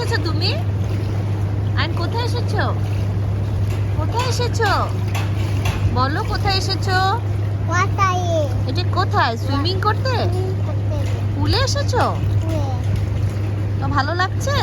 এসেছো তুমি? আর কোথায় এসেছো? কোথায় এসেছো? বলো কোথায় এসেছো? এটা কোথায়? সুইমিং করতে? পুলে এসেছো? তো ভালো লাগছে?